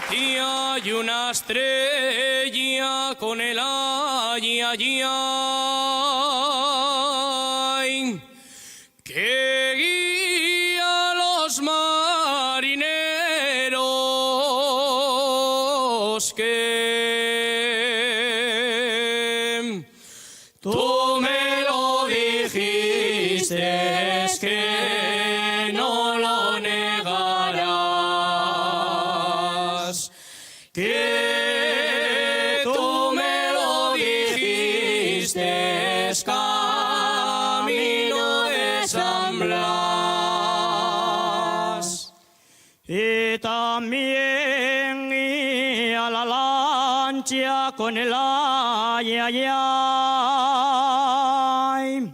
tía y una estrella con el ay, ay, ay, que guía a los marineros que tú me lo dijiste, es que no lo negarás, que tú me lo dijiste, es camino de San Blas. Y también a la lancha con el ay, ay, ay,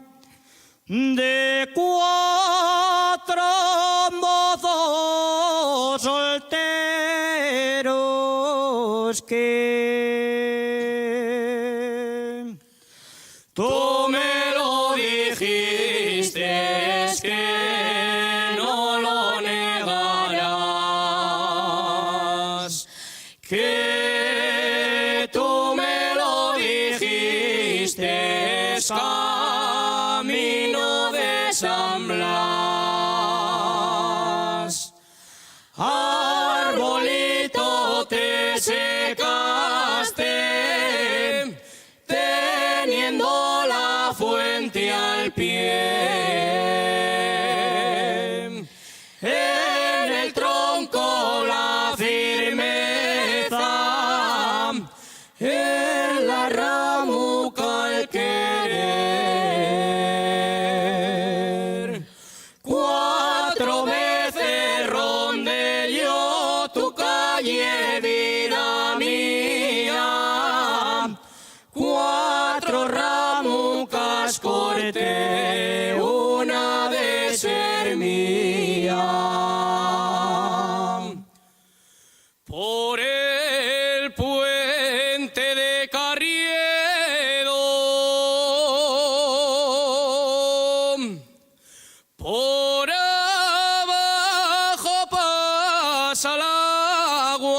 de cuatro mozos solteros que tú me lo dijiste, es que no lo negarás, que tú me lo dijiste, es camino de San Blas. Arbolito te secaste, teniendo la fuente al pie. En el tronco la firmeza, en la ramuca el querer. 4 veces ronde yo tu calle, vida mía. 4 ramucas corté, una de ser mía. Por el puente de Carriedo, por abajo pasa el agua,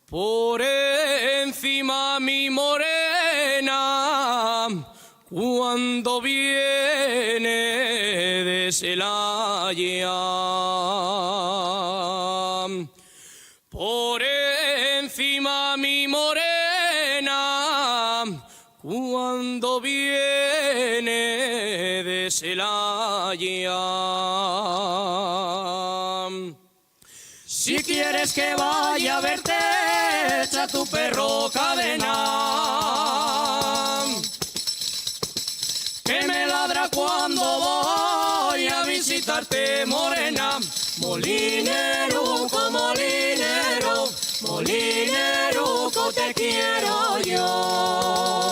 por encima mi morena, cuando viene de Celaya. Por encima mi morena, cuando viene de Celaya. Si quieres que vaya a verte, echa tu perro cadena, que me ladra cuando voy a visitarte, morena. Molineruco, molinero, molineruco te quiero yo.